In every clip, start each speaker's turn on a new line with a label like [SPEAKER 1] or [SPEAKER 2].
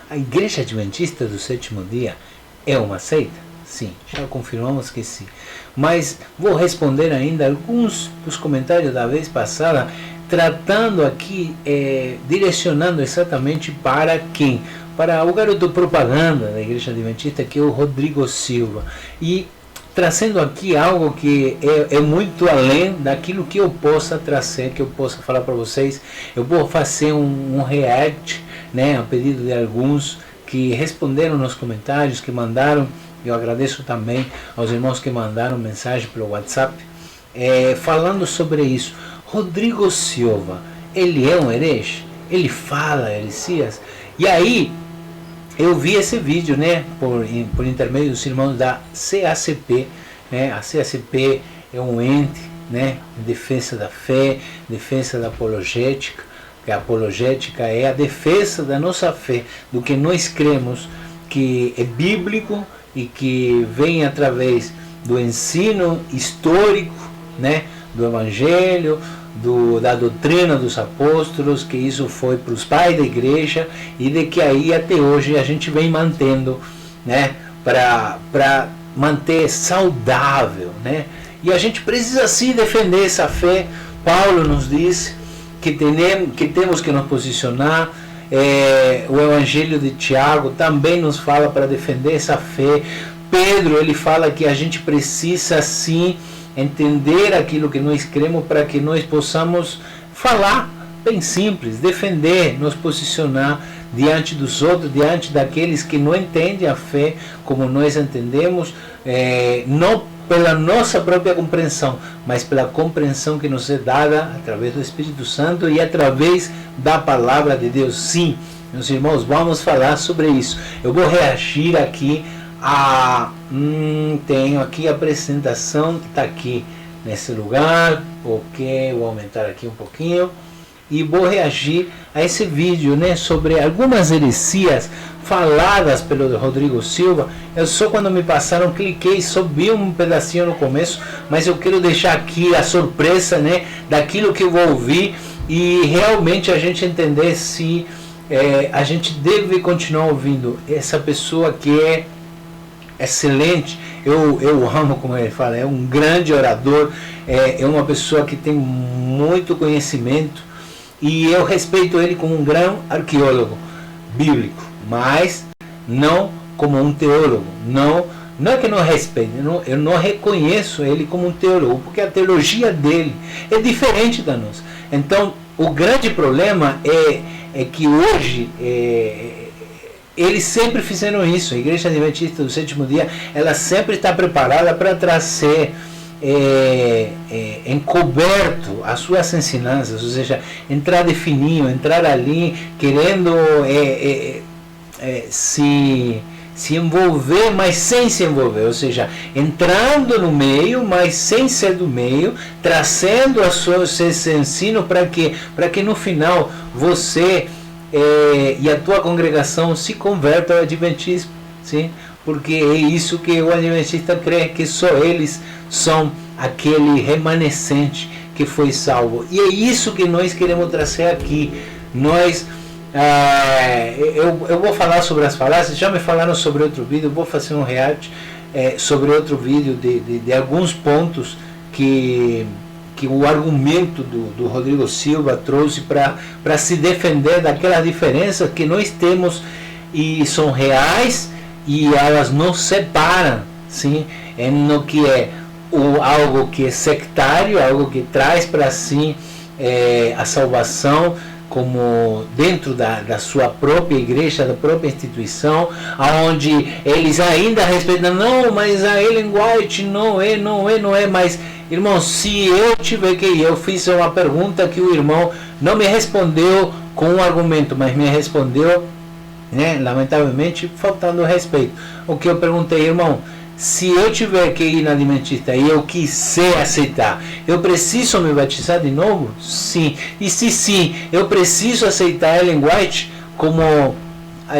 [SPEAKER 1] A Igreja Adventista do Sétimo Dia é uma seita? Sim, já confirmamos que sim. Mas vou responder ainda alguns dos comentários da vez passada, tratando aqui, direcionando exatamente para quem? Para o garoto propaganda da Igreja Adventista, que é o Rodrigo Silva. E trazendo aqui algo que é muito além daquilo que eu possa trazer, que eu possa falar para vocês. Eu vou fazer um react, né, a pedido de alguns que responderam nos comentários, que mandaram. Eu agradeço também aos irmãos que mandaram mensagem pelo WhatsApp, falando sobre isso. Rodrigo Silva, ele é um herege? Ele fala heresias? E aí, eu vi esse vídeo, né, por intermédio dos irmãos da CACP, né? A CACP é um ente, né, de defesa da fé, defesa da apologética, que a apologética é a defesa da nossa fé, do que nós cremos que é bíblico e que vem através do ensino histórico, né, do Evangelho, da doutrina dos apóstolos, que isso foi para os pais da igreja e de que aí até hoje a gente vem mantendo, né, para manter saudável, né? E a gente precisa sim defender essa fé. Paulo nos diz que temos que nos posicionar. O Evangelho de Tiago também nos fala para defender essa fé. Pedro, ele fala que a gente precisa sim entender aquilo que nós cremos para que nós possamos falar bem simples, defender, nos posicionar diante dos outros, diante daqueles que não entendem a fé como nós entendemos, não pela nossa própria compreensão, mas pela compreensão que nos é dada através do Espírito Santo e através da palavra de Deus. Sim, meus irmãos, vamos falar sobre isso. Eu vou reagir aqui tenho aqui a apresentação que está aqui nesse lugar. Ok, vou aumentar aqui um pouquinho e vou reagir a esse vídeo, né, sobre algumas heresias faladas pelo Rodrigo Silva. Eu só quando me passaram cliquei, só vi um pedacinho no começo, mas eu quero deixar aqui a surpresa, né, daquilo que eu vou ouvir e realmente a gente entender se a gente deve continuar ouvindo essa pessoa que é excelente. Eu amo, como ele fala, é um grande orador, é uma pessoa que tem muito conhecimento e eu respeito ele como um grande arqueólogo bíblico, mas não como um teólogo. Não é que eu não respeito, eu não reconheço ele como um teólogo, porque a teologia dele é diferente da nossa. Então o grande problema é que hoje eles sempre fizeram isso. A Igreja Adventista do Sétimo Dia, ela sempre está preparada para trazer encoberto as suas ensinanças, ou seja, entrar de fininho, entrar ali querendo se envolver, mas sem se envolver, ou seja, entrando no meio, mas sem ser do meio, trazendo esse ensino para que no final você e a tua congregação se converta ao Adventismo, sim? Porque é isso que o Adventista crê, que só eles são aquele remanescente que foi salvo. E é isso que nós queremos trazer aqui. Eu vou falar sobre as falácias. Já me falaram sobre outro vídeo, eu vou fazer um react sobre outro vídeo de alguns pontos que o argumento do Rodrigo Silva trouxe para se defender daquelas diferenças que nós temos e são reais e elas nos separam, sim, no que é algo que é sectário, algo que traz para si a salvação, como dentro da sua própria igreja, da própria instituição, onde eles ainda respeitam, não, mas a Ellen White não é, mas irmão, se eu tiver que ir, eu fiz uma pergunta que o irmão não me respondeu com um argumento, mas me respondeu, né, lamentavelmente, faltando respeito. O que eu perguntei, irmão, se eu tiver que ir na Adventista e eu quiser aceitar, eu preciso me batizar de novo? Sim. E se sim, eu preciso aceitar Ellen White como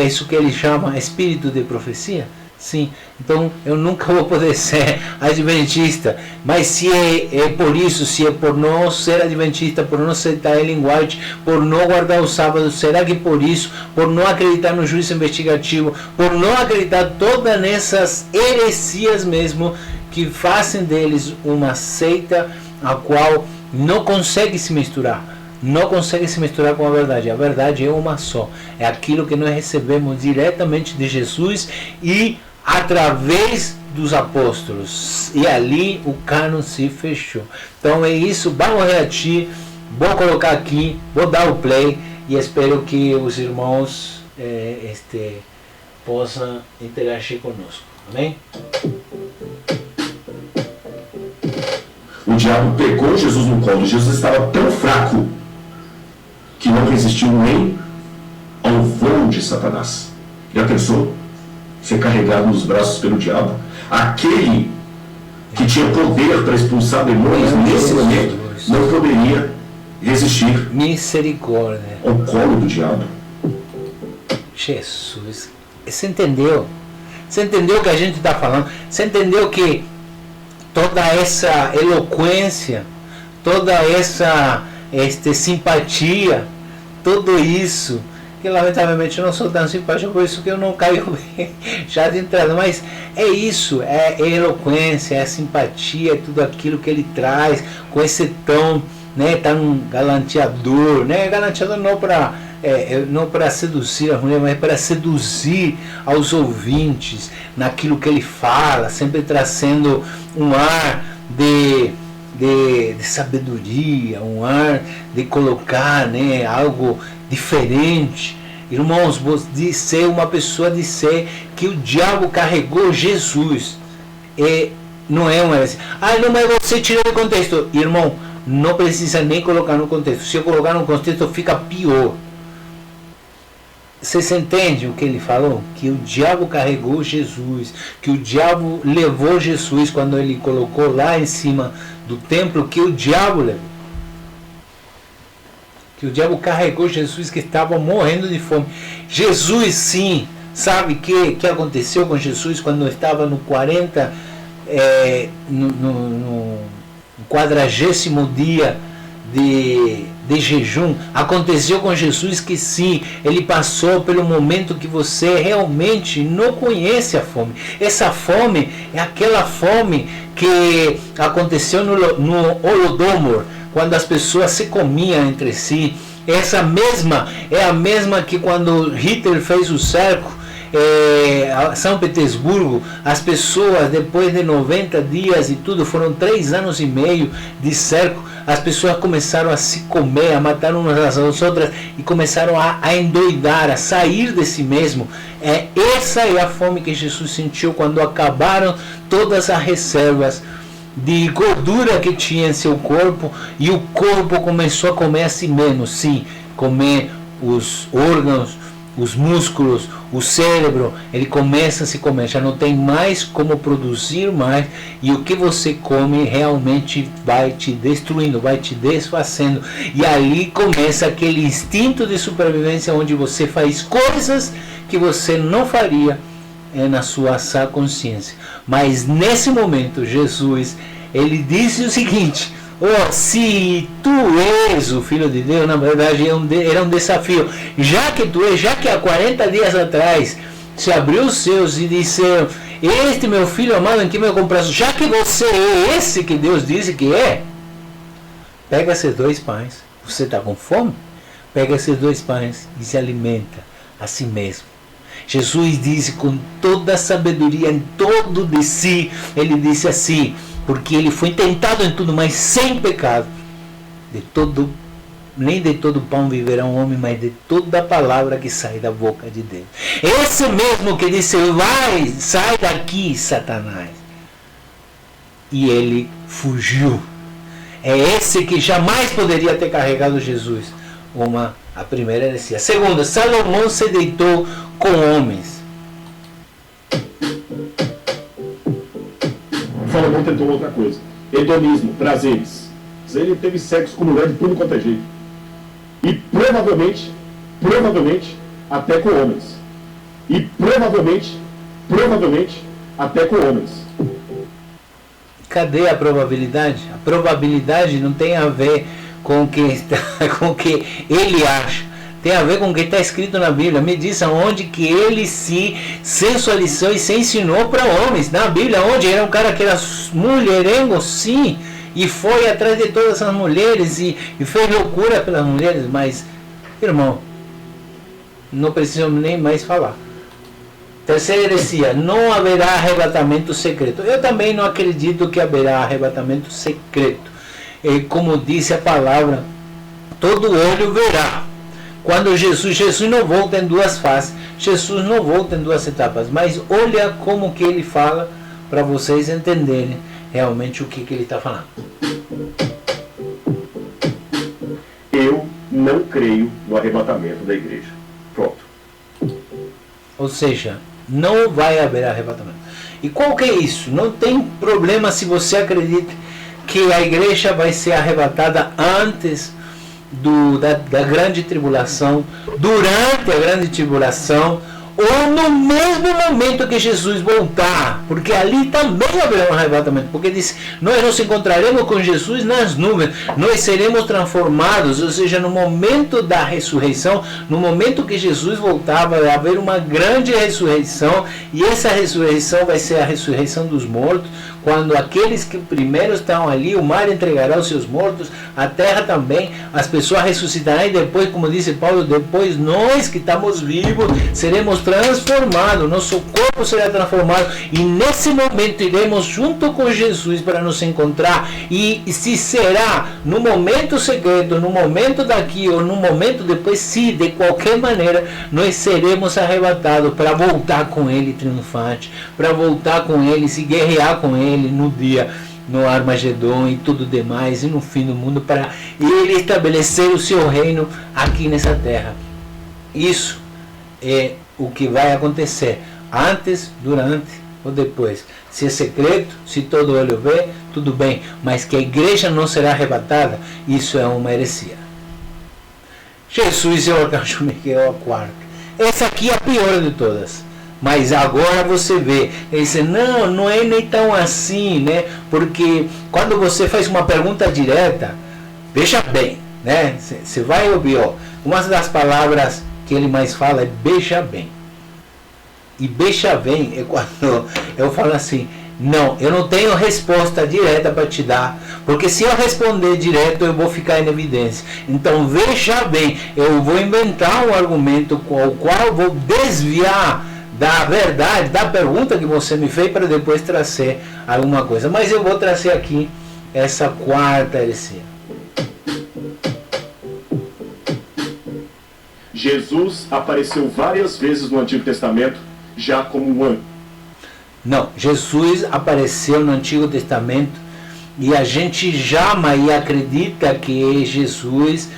[SPEAKER 1] isso que ele chama espírito de profecia? Sim, então eu nunca vou poder ser adventista, mas se é por isso, se é por não ser adventista, por não aceitar Ellen White, por não guardar o sábado, será que por isso, por não acreditar no juízo investigativo, por não acreditar todas essas heresias mesmo, que fazem deles uma seita a qual não consegue se misturar, não consegue se misturar com a verdade. A verdade é uma só, é aquilo que nós recebemos diretamente de Jesus e através dos apóstolos, e ali o cânon se fechou. Então é isso, vamos reagir, vou colocar aqui, vou dar o play e espero que os irmãos possam interagir conosco. Amém?
[SPEAKER 2] O diabo pegou Jesus no colo. Jesus estava tão fraco que não resistiu nem ao voo de Satanás. Já pensou? Ser carregado nos braços pelo diabo? Aquele que tinha poder para expulsar demônios nesse momento não poderia resistir
[SPEAKER 1] misericórdia
[SPEAKER 2] ao colo do diabo.
[SPEAKER 1] Jesus, você entendeu? Você entendeu o que a gente está falando? Você entendeu que toda essa eloquência, toda essa simpatia, tudo isso, que lamentavelmente eu não sou tão simpático, por isso que eu não caio bem já de entrada, mas é isso, é eloquência, é simpatia, é tudo aquilo que ele traz, com esse tom, né, tão galanteador, né, galanteador não para seduzir a mulher, mas para seduzir aos ouvintes naquilo que ele fala, sempre trazendo um ar de sabedoria, um ar de colocar, né, algo diferente. Irmãos, de ser uma pessoa, de ser que o diabo carregou Jesus, não é uma assim, não, mas você tirou do contexto. Irmão, não precisa nem colocar no contexto, se eu colocar no contexto fica pior. Vocês entendem o que ele falou? Que o diabo carregou Jesus, que o diabo levou Jesus quando ele colocou lá em cima do templo, que o diabo levou. Que o diabo carregou Jesus que estava morrendo de fome. Jesus, sim, sabe o que aconteceu com Jesus quando estava no 40º dia de jejum? Aconteceu com Jesus que sim, ele passou pelo momento que você realmente não conhece a fome. Essa fome é aquela fome que aconteceu no Holodomor, quando as pessoas se comiam entre si. Essa mesma é a mesma que quando Hitler fez o cerco São Petersburgo, as pessoas, depois de 90 dias e tudo, foram 3 anos e meio de cerco, as pessoas começaram a se comer, a matar umas às outras e começaram a endoidar, a sair de si mesmo. Essa é a fome que Jesus sentiu quando acabaram todas as reservas de gordura que tinha em seu corpo, e o corpo começou a comer a si mesmo, sim, comer os órgãos, os músculos, o cérebro. Ele começa a se comer, já não tem mais como produzir mais, e o que você come realmente vai te destruindo, vai te desfazendo, e ali começa aquele instinto de supervivência onde você faz coisas que você não faria na sua sã consciência. Mas nesse momento Jesus, ele disse o seguinte: se tu és o Filho de Deus, na verdade era um desafio, já que há 40 dias atrás se abriu os céus e disseram: este meu filho amado em quem me comprazo, já que você é esse que Deus disse que é, pega esses 2 pães, você está com fome? Pega esses 2 pães e se alimenta a si mesmo. Jesus disse com toda a sabedoria, em todo de si, ele disse assim, porque ele foi tentado em tudo, mas sem pecado. Nem de todo pão viverá um homem, mas de toda a palavra que sai da boca de Deus. Esse mesmo que disse: vai, sai daqui, Satanás. E ele fugiu. É esse que jamais poderia ter carregado Jesus. A primeira heresia. Segunda, Salomão se deitou com homens.
[SPEAKER 2] Salomão tentou outra coisa: hedonismo, prazeres. Ele teve sexo com mulher de tudo quanto é jeito. E provavelmente, até com homens. E provavelmente provavelmente até com homens.
[SPEAKER 1] Cadê a probabilidade? A probabilidade não tem a ver com o que, com o que ele acha. Tem a ver com o que está escrito na Bíblia. Me diz aonde que ele se sensualizou e se ensinou para homens. Na Bíblia, onde era um cara que era mulherengo, sim, e foi atrás de todas as mulheres e fez loucura pelas mulheres. Mas, irmão, não precisamos nem mais falar. Terceira heresia: não haverá arrebatamento secreto. Eu também não acredito que haverá arrebatamento secreto. Como disse a palavra, todo olho verá. Quando Jesus não volta em duas fases, Jesus não volta em duas etapas, mas olha como que ele fala para vocês entenderem realmente o que ele está falando.
[SPEAKER 2] Eu não creio no arrebatamento da igreja. Pronto.
[SPEAKER 1] Ou seja, não vai haver arrebatamento. E qual que é isso? Não tem problema se você acredita que a igreja vai ser arrebatada antes da grande tribulação, durante a grande tribulação, ou no mesmo momento que Jesus voltar, porque ali também haverá um arrebatamento, porque diz, nós nos encontraremos com Jesus nas nuvens, nós seremos transformados, ou seja, no momento da ressurreição, no momento que Jesus voltar, vai haver uma grande ressurreição, e essa ressurreição vai ser a ressurreição dos mortos, quando aqueles que primeiro estão ali, o mar entregará os seus mortos, a terra também, as pessoas ressuscitarão, e depois, como disse Paulo, depois nós que estamos vivos, seremos transformados, nosso corpo será transformado, e nesse momento iremos junto com Jesus para nos encontrar, e se será no momento secreto, no momento daqui, ou no momento depois, se de qualquer maneira, nós seremos arrebatados para voltar com Ele triunfante, para voltar com Ele, se guerrear com Ele, no dia, no Armagedon e tudo demais, e no fim do mundo, para ele estabelecer o seu reino aqui nessa terra. Isso é o que vai acontecer antes, durante ou depois. Se é secreto, se todo olho vê, tudo bem, mas que a igreja não será arrebatada, isso é uma heresia. Jesus é o arcanjo Miguel, a quarta. Essa aqui é a pior de todas. Mas agora você vê, ele diz, não é nem tão assim, né? Porque quando você faz uma pergunta direta, veja bem, né? Você vai ouvir, ó, uma das palavras que ele mais fala é beija bem. E beija bem é quando eu falo assim, não, eu não tenho resposta direta para te dar, porque se eu responder direto eu vou ficar em evidência. Então veja bem, eu vou inventar um argumento com o qual eu vou desviar da verdade, da pergunta que você me fez, para depois trazer alguma coisa. Mas eu vou trazer aqui essa quarta heresia.
[SPEAKER 2] Jesus apareceu várias vezes no Antigo Testamento já como um anjo.
[SPEAKER 1] Não, Jesus apareceu no Antigo Testamento e a gente jamais acredita que Jesus,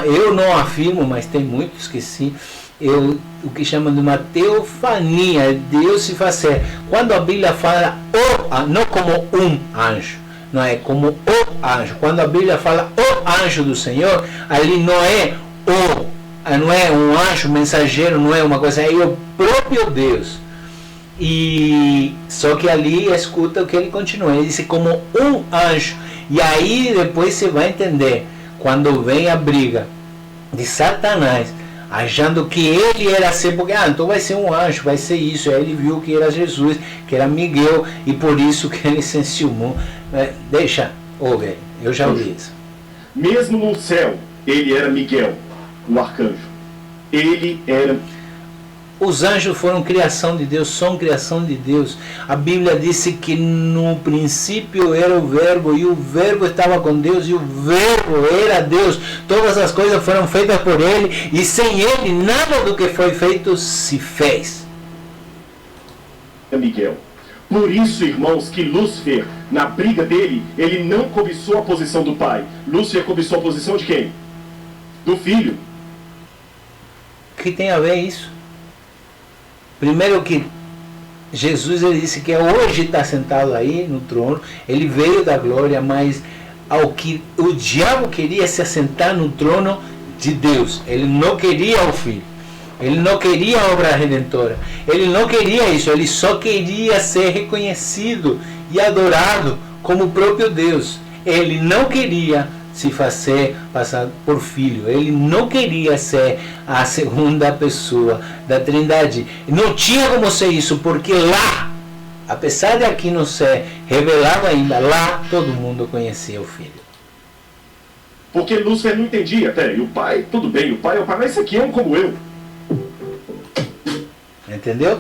[SPEAKER 1] eu não afirmo, mas tem muitos que sim, o que chama de uma teofania, Deus se fazer. Quando a Bíblia fala não como um anjo, não é como o anjo. Quando a Bíblia fala o anjo do Senhor, ali não é um anjo mensageiro, não é uma coisa, é o próprio Deus. E só que ali escuta o que ele continua, ele diz como um anjo. E aí depois você vai entender, quando vem a briga de Satanás, achando que ele era assim, porque então vai ser um anjo, vai ser isso. Aí ele viu que era Jesus, que era Miguel, e por isso que ele se enciumou. Deixa, ouve, eu já ouvi isso.
[SPEAKER 2] Mesmo no céu, ele era Miguel, o arcanjo. Ele era...
[SPEAKER 1] Os anjos foram criação de Deus, são criação de Deus. A Bíblia disse que no princípio era o Verbo, e o Verbo estava com Deus, e o Verbo era Deus. Todas as coisas foram feitas por Ele, e sem Ele nada do que foi feito se fez.
[SPEAKER 2] Miguel. Por isso, irmãos, que Lúcifer, na briga dele, ele não cobiçou a posição do pai. Lúcifer cobiçou a posição de quem? Do filho.
[SPEAKER 1] O que tem a ver isso? Primeiro que Jesus, ele disse que hoje está sentado aí no trono, ele veio da glória, mas ao que o diabo queria se assentar no trono de Deus, ele não queria o filho. Ele não queria a obra redentora. Ele não queria isso. Ele só queria ser reconhecido e adorado como o próprio Deus. Ele não queria se fazer passar por filho. Ele não queria ser a segunda pessoa da Trindade. Não tinha como ser isso, porque lá, apesar de aqui não ser revelado ainda, lá todo mundo conhecia o Filho.
[SPEAKER 2] Porque Lúcifer não entendia até. E o pai, tudo bem, o pai é o pai, mas esse aqui é um como eu.
[SPEAKER 1] Entendeu?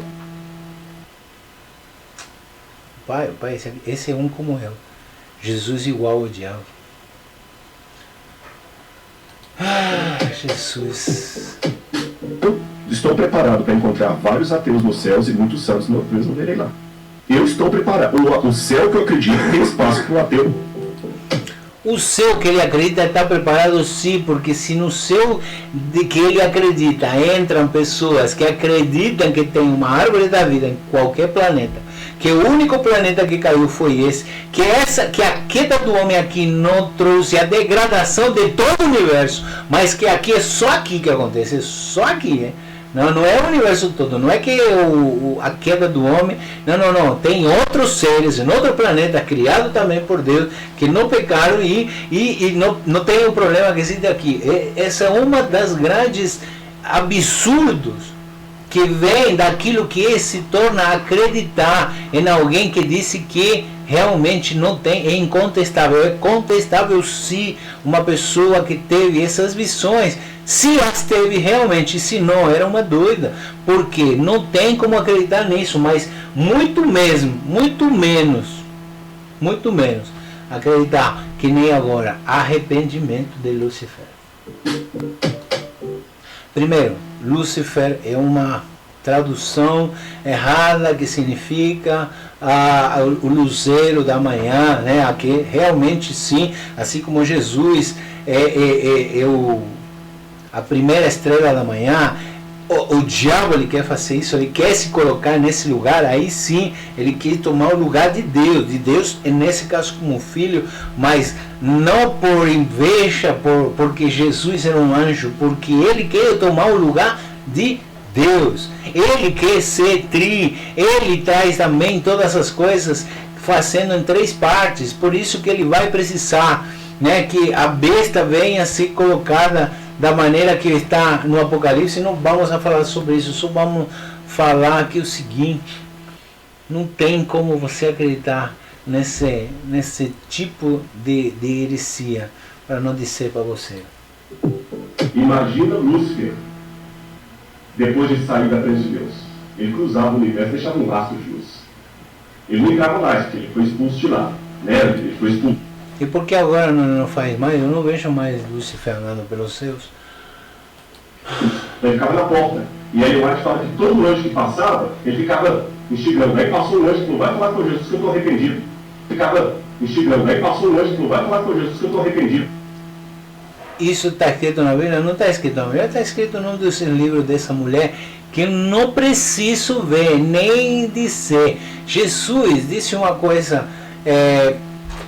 [SPEAKER 1] O pai, esse é um como eu. Jesus igual ao diabo. Ah, Jesus.
[SPEAKER 2] Eu estou preparado para encontrar vários ateus nos céus e muitos santos não verei lá. Eu estou preparado. O céu que eu acredito tem espaço para o ateu.
[SPEAKER 1] O céu que ele acredita está preparado, sim, porque se no céu de que ele acredita entram pessoas que acreditam que tem uma árvore da vida em qualquer planeta, que o único planeta que caiu foi esse, que a queda do homem aqui não trouxe a degradação de todo o universo, mas que aqui é só aqui que acontece, é só aqui, Não é o universo todo, não é que a queda do homem, não, tem outros seres em outro planeta criado também por Deus que não pecaram e não tem o problema que existe aqui. Essa é uma das grandes absurdos que vem daquilo que se torna acreditar em alguém que disse que realmente não tem, é incontestável. É contestável se uma pessoa que teve essas visões, se as teve realmente, se não, era uma doida, porque não tem como acreditar nisso, mas muito menos acreditar que nem agora, arrependimento de Lúcifer. Primeiro, Lúcifer é uma tradução errada que significa o luzeiro da manhã, né? Aqui, realmente sim, assim como Jesus a primeira estrela da manhã, o diabo ele quer fazer isso, ele quer se colocar nesse lugar, aí sim ele quer tomar o lugar de Deus nesse caso como filho, mas não por inveja, porque Jesus era um anjo, porque ele quer tomar o lugar de Deus, ele quer ser ele traz também todas as coisas fazendo em 3 partes, por isso que ele vai precisar, né, que a besta venha a ser colocada da maneira que está no Apocalipse. Não vamos a falar sobre isso, só vamos falar aqui o seguinte: não tem como você acreditar nesse tipo de heresia, para não dizer para você.
[SPEAKER 2] Imagina Lúcifer, depois de sair da frente de Deus. Ele cruzava o universo e deixava um rastro de luz. Ele não entrava mais, porque ele foi expulso de lá. Né? Ele foi expulso.
[SPEAKER 1] E por que agora não faz mais? Eu não vejo mais Lúcifer andando pelos céus.
[SPEAKER 2] Ele ficava na porta. E aí o White fala que todo anjo que passava, ele ficava instigando. Aí passou um anjo que não vai falar com Jesus que eu estou arrependido. Ficava instigando. Aí passou um anjo que não vai falar com Jesus que eu estou arrependido.
[SPEAKER 1] Isso está escrito na Bíblia? Não está escrito na Bíblia. Está escrito no livro dessa mulher que eu não preciso ver, nem dizer. Jesus disse uma coisa...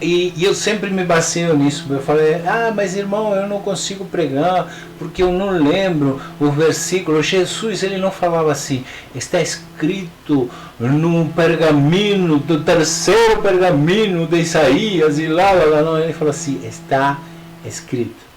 [SPEAKER 1] E eu sempre me baseio nisso. Eu falei, mas irmão, eu não consigo pregar porque eu não lembro o versículo. Jesus, ele não falava assim, está escrito no pergaminho, do 3º pergaminho de Isaías e lá. Não, ele falou assim, está escrito.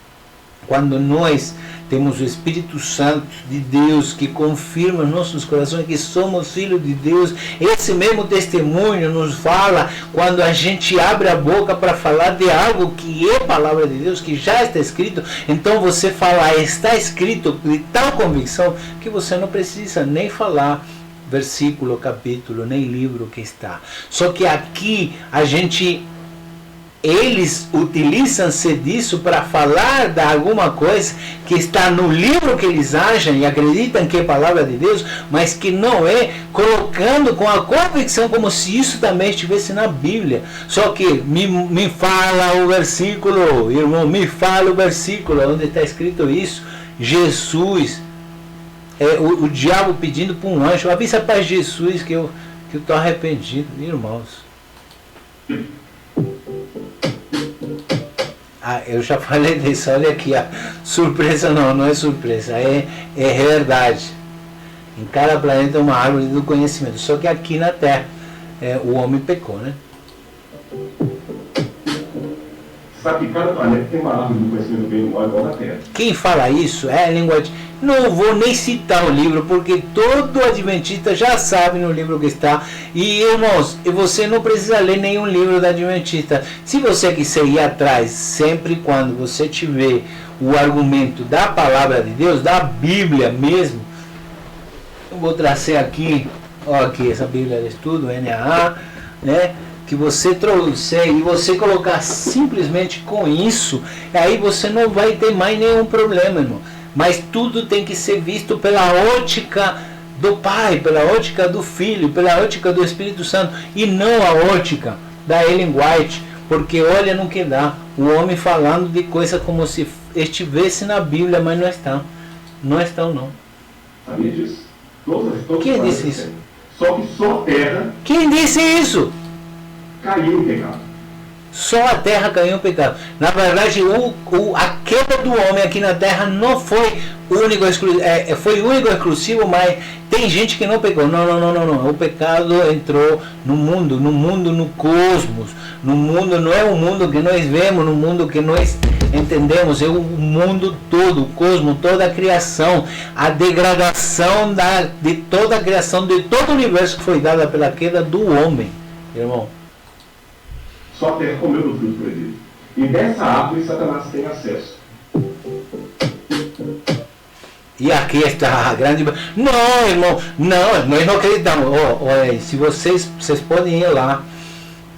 [SPEAKER 1] Quando nós temos o Espírito Santo de Deus que confirma em nossos corações que somos filhos de Deus, esse mesmo testemunho nos fala quando a gente abre a boca para falar de algo que é palavra de Deus, que já está escrito. Então você fala, está escrito, de tal convicção que você não precisa nem falar versículo, capítulo, nem livro que está. Só que aqui eles utilizam-se disso para falar de alguma coisa que está no livro que eles acham e acreditam que é palavra de Deus, mas que não é, colocando com a convicção como se isso também estivesse na Bíblia. Só que me fala o versículo, irmão, me fala o versículo onde está escrito isso. Jesus, o diabo pedindo para um anjo, avisa para Jesus que eu estou arrependido, irmãos. Eu já falei disso, olha aqui, a surpresa não é surpresa, é verdade. Em cada planeta uma árvore do conhecimento. Só que aqui na Terra o homem pecou, né?
[SPEAKER 2] Sabe que cada planeta tem uma árvore do conhecimento do bem e do mal igual na Terra.
[SPEAKER 1] Quem fala isso é a linguagem. Não vou nem citar o livro, porque todo adventista já sabe no livro que está. E irmãos, você não precisa ler nenhum livro da adventista. Se você quiser ir atrás, sempre quando você tiver o argumento da palavra de Deus, da Bíblia mesmo, eu vou trazer aqui, ó, aqui essa Bíblia de Estudo, NAA, né? Que você trouxer e você colocar simplesmente com isso, aí você não vai ter mais nenhum problema, irmão. Mas tudo tem que ser visto pela ótica do Pai, pela ótica do Filho, pela ótica do Espírito Santo, e não a ótica da Ellen White, porque olha no que dá, o homem falando de coisa como se estivesse na Bíblia, mas não estão. Não estão, não.
[SPEAKER 2] Sabia disso? Todos
[SPEAKER 1] Quem disse isso?
[SPEAKER 2] Só que só a Terra...
[SPEAKER 1] Quem disse isso?
[SPEAKER 2] Caiu em pecado.
[SPEAKER 1] Só a terra caiu em pecado. Na verdade, a queda do homem aqui na terra não foi único, foi único e exclusivo, mas tem gente que não pecou. Não. O pecado entrou no mundo, no cosmos. No mundo, não é o mundo que nós vemos, no mundo que nós entendemos, é o mundo todo, o cosmos, toda a criação, a degradação de toda a criação, de todo o universo que foi dada pela queda do homem, irmão.
[SPEAKER 2] Só a terra comeu do fruto proibido. E dessa árvore Satanás tem acesso.
[SPEAKER 1] E aqui está a grande... Não, irmão, não, nós não acreditamos. Se vocês podem ir lá,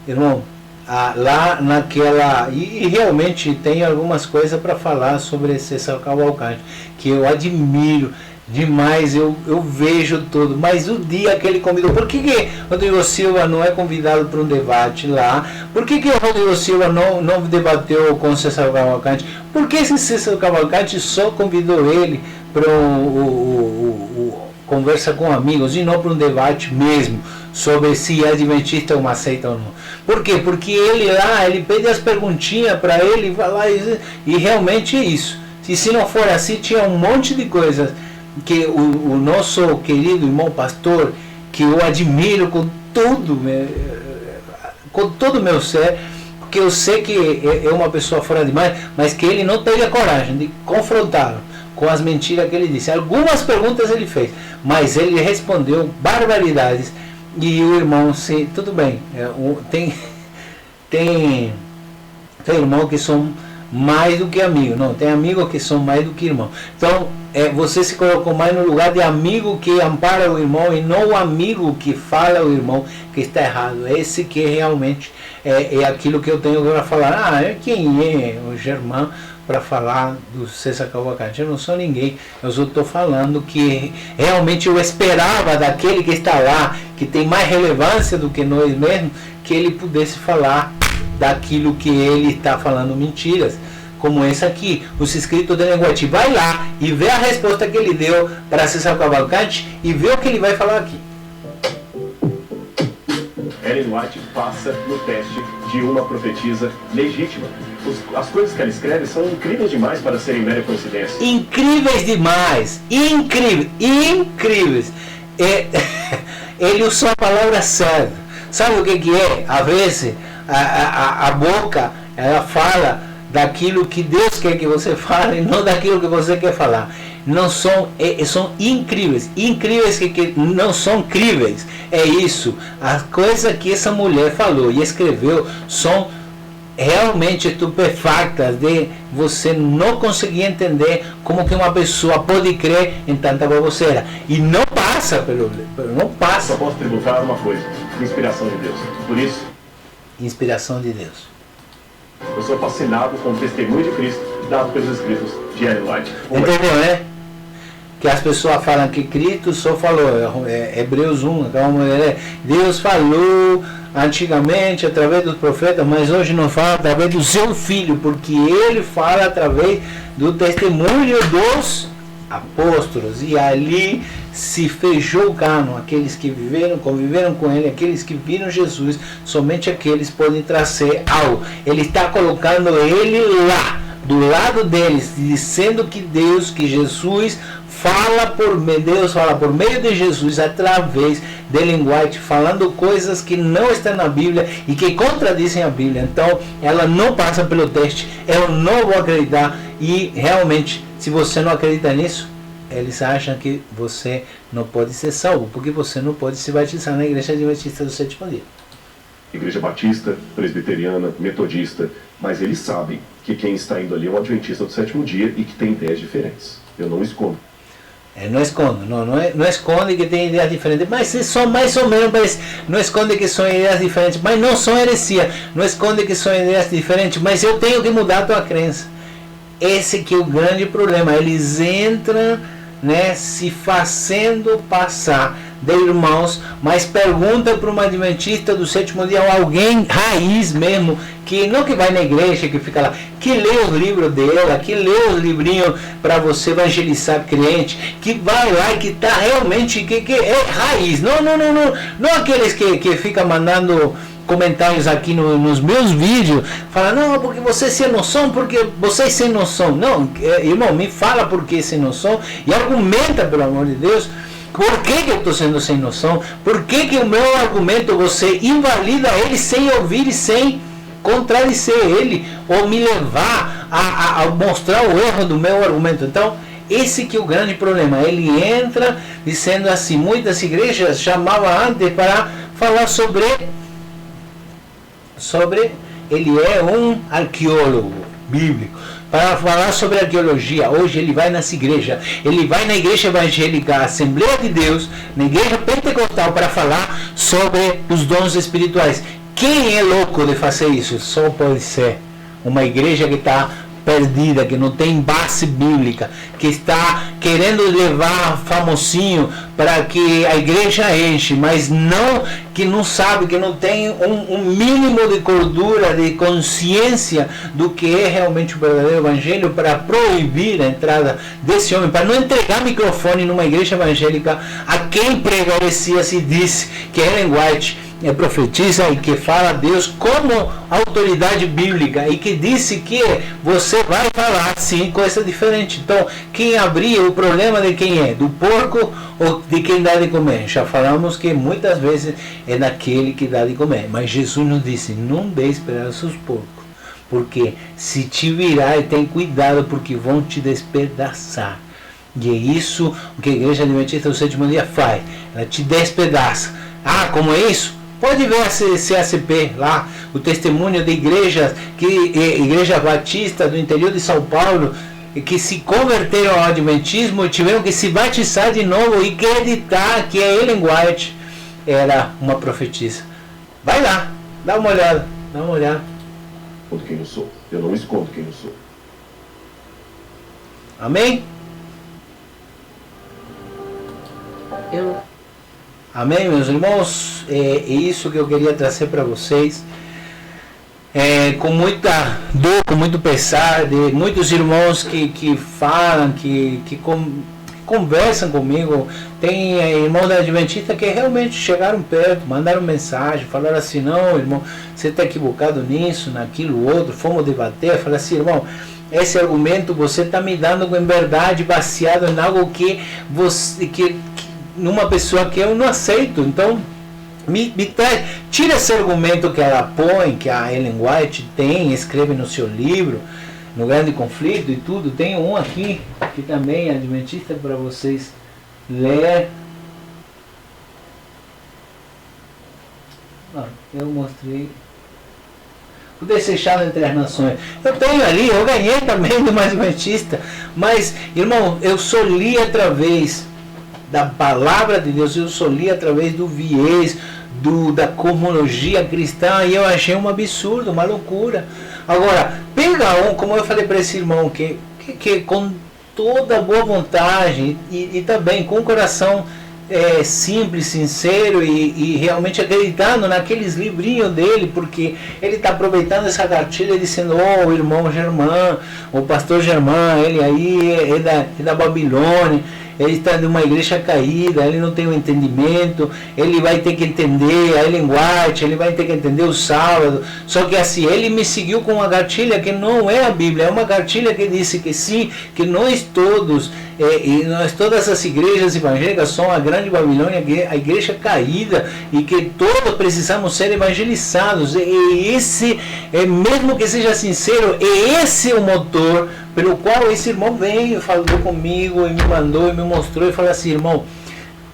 [SPEAKER 1] irmão, lá naquela... E realmente tem algumas coisas para falar sobre César Cavalcante, que eu admiro demais, eu vejo tudo, mas o dia que ele convidou, por que Rodrigo Silva não é convidado para um debate lá? Por que o Rodrigo Silva não debateu com o César Cavalcante? Por que esse César Cavalcante só convidou ele para conversa com amigos e não para um debate mesmo sobre se é adventista uma seita ou não? Por quê? Porque ele lá, ele pede as perguntinhas para ele falar e realmente é isso. E se não for assim, tinha um monte de coisas que o nosso querido irmão pastor, que eu admiro com todo o meu ser, porque eu sei que é uma pessoa fora demais, mas que ele não teve a coragem de confrontá-lo com as mentiras que ele disse. Algumas perguntas ele fez, mas ele respondeu barbaridades, e o irmão, sim, tudo bem, tem irmão que são mais do que amigo, não, tem amigos que são mais do que irmão. Então você se colocou mais no lugar de amigo que ampara o irmão, e não o amigo que fala o irmão que está errado. Esse que realmente é aquilo que eu tenho para falar. Quem é o Germán para falar do César Cavalcante? Eu não sou ninguém, eu só estou falando que realmente eu esperava daquele que está lá, que tem mais relevância do que nós mesmos, que ele pudesse falar daquilo que ele está falando mentiras, como essa aqui, os escritos de Lenguati. Vai lá e vê a resposta que ele deu para César Cavalcante e vê o que ele vai falar aqui.
[SPEAKER 2] Ellen White passa no teste de uma profetisa legítima. As coisas que ela escreve são incríveis demais para serem mera coincidência.
[SPEAKER 1] Incríveis demais, incríveis. Ele usou a palavra certa. Sabe o que é? Às vezes a boca, ela fala daquilo que Deus quer que você fale, e não daquilo que você quer falar. Não são incríveis que não são críveis. É isso. As coisas que essa mulher falou e escreveu são realmente estupefactas, de você não conseguir entender como que uma pessoa pode crer em tanta baboseira. E não passa não passa.
[SPEAKER 2] Só posso tributar uma coisa: inspiração de Deus. Por isso,
[SPEAKER 1] inspiração de Deus.
[SPEAKER 2] Eu sou fascinado com o testemunho de Cristo dado pelos escritos de Ellen White.
[SPEAKER 1] Entendeu, né? Que as pessoas falam que Cristo só falou, Hebreus 1, Deus falou antigamente através dos profetas, mas hoje não fala através do seu Filho, porque ele fala através do testemunho dos apóstolos, e ali se fechou o cano. Aqueles que conviveram com ele, aqueles que viram Jesus, somente aqueles podem trazer algo. Ele está colocando ele lá, do lado deles, dizendo que Deus, que Jesus Deus fala por meio de Jesus, através de Ellen White, falando coisas que não estão na Bíblia e que contradizem a Bíblia. Então, ela não passa pelo teste, eu não vou acreditar. E realmente, se você não acredita nisso, eles acham que você não pode ser salvo, porque você não pode se batizar na Igreja Adventista do Sétimo Dia.
[SPEAKER 2] Igreja Batista, Presbiteriana, Metodista, mas eles sabem que quem está indo ali é um Adventista do Sétimo Dia e que tem ideias diferentes. Eu não escondo.
[SPEAKER 1] Não esconde, não esconde que tem ideias diferentes, mas são mais ou menos, não esconde que são ideias diferentes, mas não são heresia, não esconde que são ideias diferentes, mas eu tenho que mudar a tua crença. Esse que é o grande problema, eles entram, né, se fazendo passar de irmãos, mas pergunta para um adventista do sétimo dia, ou alguém raiz mesmo, que não que vai na igreja, que fica lá, que lê os livros dela, que lê os livrinhos para você evangelizar crente, que vai lá e que está realmente, que é raiz, não aqueles que ficam mandando comentários aqui nos meus vídeos, fala, não, porque vocês sem noção, porque vocês sem noção. Não, irmão, me fala por que sem noção e argumenta, pelo amor de Deus, por que eu estou sendo sem noção, por que o meu argumento você invalida ele sem ouvir e sem contradizer ele, ou me levar a mostrar o erro do meu argumento. Então, esse que é o grande problema. Ele entra dizendo assim, muitas igrejas chamavam antes para falar sobre ele é um arqueólogo bíblico, para falar sobre arqueologia. Hoje ele vai nas igrejas, ele vai na igreja evangélica, Assembleia de Deus, na igreja pentecostal, para falar sobre os dons espirituais. Quem é louco de fazer isso? Só pode ser uma igreja que está perdida, que não tem base bíblica, que está querendo levar famosinho para que a igreja enche, mas que não sabe, que não tem um mínimo de cordura, de consciência do que é realmente o verdadeiro evangelho, para proibir a entrada desse homem, para não entregar microfone numa igreja evangélica a quem prega heresias e diz que Ellen White profetiza e que fala a Deus como autoridade bíblica e que disse que você vai falar sim coisa diferente. Então, quem abrir, o problema de quem é? Do porco ou de quem dá de comer? Já falamos que muitas vezes é daquele que dá de comer, mas Jesus nos disse, não dê pedaços aos porcos, porque se te virar, tem cuidado, porque vão te despedaçar. E é isso que a Igreja Adventista do Sétimo Dia faz, ela te despedaça. Ah, como é isso? Pode ver a CACP lá, o testemunho de igreja batista do interior de São Paulo, que se converteram ao Adventismo e tiveram que se batizar de novo e acreditar que a Ellen White era uma profetisa. Vai lá, dá uma olhada.
[SPEAKER 2] Escondo quem eu sou. Eu não escondo quem eu sou.
[SPEAKER 1] Amém? Amém, meus irmãos? É isso que eu queria trazer para vocês. Com muita dor, com muito pesar, de muitos irmãos que falam, que conversam comigo. Tem irmãos da Adventista que realmente chegaram perto, mandaram mensagem, falaram assim, não, irmão, você está equivocado nisso, naquilo, outro. Fomos debater, falaram assim, irmão, esse argumento você está me dando com verdade, baseado em algo que você... numa pessoa que eu não aceito. Então tira esse argumento que ela põe, que a Ellen White escreve no seu livro, no Grande Conflito e tudo. Tem um aqui que também é adventista para vocês ler. Eu mostrei o Desejado entre as Nações. Eu tenho ali, eu ganhei também de uma adventista, mas irmão, eu só li através da palavra de Deus, eu só li através do viés da cosmologia cristã, e eu achei um absurdo, uma loucura. Agora, pega como eu falei para esse irmão, que com toda boa vontade e também com o coração simples, sincero e realmente acreditando naqueles livrinhos dele, porque ele está aproveitando essa cartilha dizendo, o irmão Germán, o pastor Germán, ele aí é da Babilônia, ele está numa igreja caída, ele não tem o entendimento, ele vai ter que entender a Ellen White, ele vai ter que entender o sábado. Só que assim, ele me seguiu com uma cartilha que não é a Bíblia, é uma cartilha que disse que sim, que nós todos e nós, todas as igrejas evangélicas são a grande Babilônia, a igreja caída, e que todos precisamos ser evangelizados. E esse, mesmo que seja sincero, esse é o motor pelo qual esse irmão veio, falou comigo e me mandou e me mostrou e falou assim: irmão,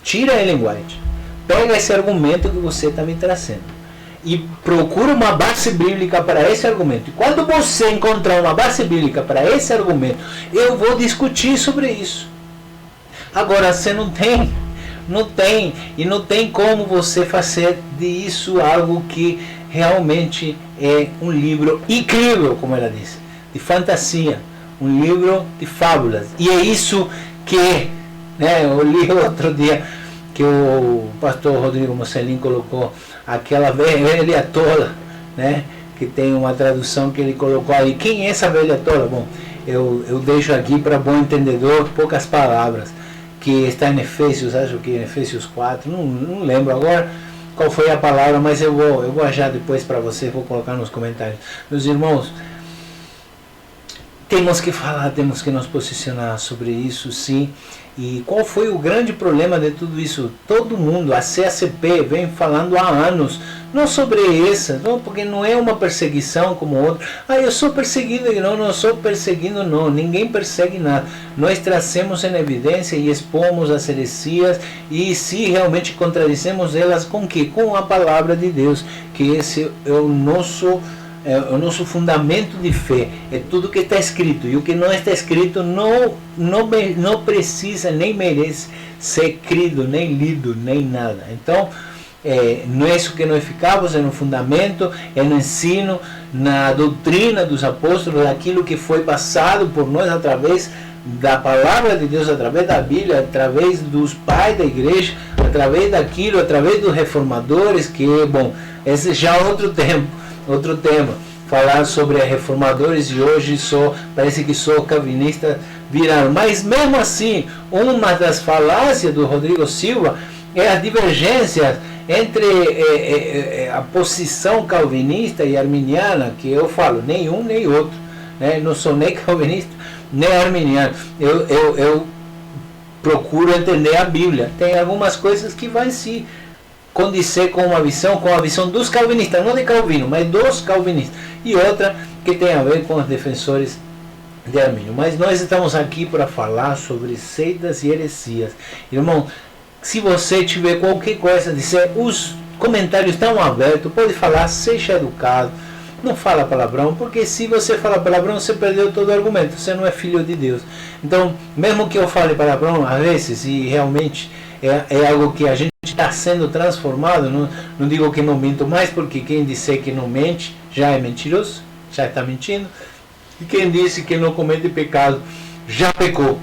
[SPEAKER 1] tira a Ellen White, pega esse argumento que você está me trazendo e procura uma base bíblica para esse argumento. E quando você encontrar uma base bíblica para esse argumento, eu vou discutir sobre isso. Agora, você não tem, e não tem como você fazer disso algo que realmente é um livro incrível, como ela disse, de fantasia, um livro de fábulas. E é isso que, eu li outro dia que o pastor Rodrigo Mocelin colocou, aquela velha tola, que tem uma tradução que ele colocou aí. Quem é essa velha tola? Bom, eu deixo aqui para bom entendedor poucas palavras, que está em Efésios, acho que em Efésios 4, não lembro agora qual foi a palavra, mas eu vou achar depois para você, vou colocar nos comentários. Meus irmãos, temos que falar, temos que nos posicionar sobre isso, sim. E qual foi o grande problema de tudo isso? Todo mundo, a CACP, vem falando há anos, não sobre essa, não, porque não é uma perseguição como outra. Eu sou perseguido, não sou perseguido, não, ninguém persegue nada. Nós trazemos em evidência e expomos as heresias, e se realmente contradizemos elas, com que? Com a palavra de Deus, que esse é o nosso fundamento de fé, é tudo que está escrito, e o que não está escrito não precisa nem merece ser crido, nem lido, nem nada. Então, não é isso que nós ficamos, é no fundamento, é no ensino, na doutrina dos apóstolos, aquilo que foi passado por nós através da palavra de Deus, através da Bíblia, através dos pais da igreja, através daquilo, através dos reformadores, que, bom, esse já é outro tema, falar sobre reformadores, e hoje parece que só calvinista viraram. Mas mesmo assim, uma das falácias do Rodrigo Silva é a divergência entre a posição calvinista e arminiana, que eu falo, nem um nem outro, não sou nem calvinista nem arminiano, eu procuro entender a Bíblia. Tem algumas coisas que vão se condizer com a visão dos calvinistas, não de Calvino, mas dos calvinistas, e outra que tem a ver com os defensores de Armínio. Mas nós estamos aqui para falar sobre seitas e heresias. Irmão, se você tiver qualquer coisa a dizer, os comentários estão abertos, pode falar, seja educado, não fala palavrão, porque se você fala palavrão, você perdeu todo o argumento, você não é filho de Deus. Então, mesmo que eu fale palavrão, às vezes, e realmente é algo que a gente está sendo transformado, não digo que não minto mais, porque quem disser que não mente, já é mentiroso, já está mentindo, e quem disse que não comete pecado, já pecou.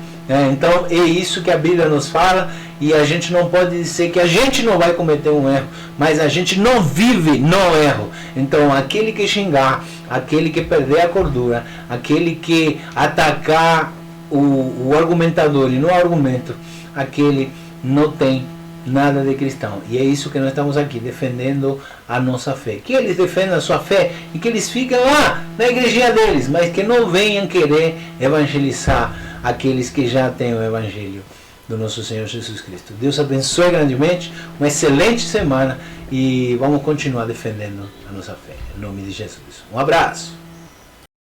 [SPEAKER 1] Então, é isso que a Bíblia nos fala, e a gente não pode dizer que a gente não vai cometer um erro, mas a gente não vive no erro. Então, aquele que xingar, aquele que perder a cordura, aquele que atacar o argumentador e no argumento, aquele não tem nada de cristão. E é isso que nós estamos aqui, defendendo a nossa fé. Que eles defendam a sua fé e que eles fiquem lá na igrejinha deles, mas que não venham querer evangelizar aqueles que já têm o evangelho do nosso Senhor Jesus Cristo. Deus abençoe grandemente, uma excelente semana, e vamos continuar defendendo a nossa fé. Em nome de Jesus. Um abraço.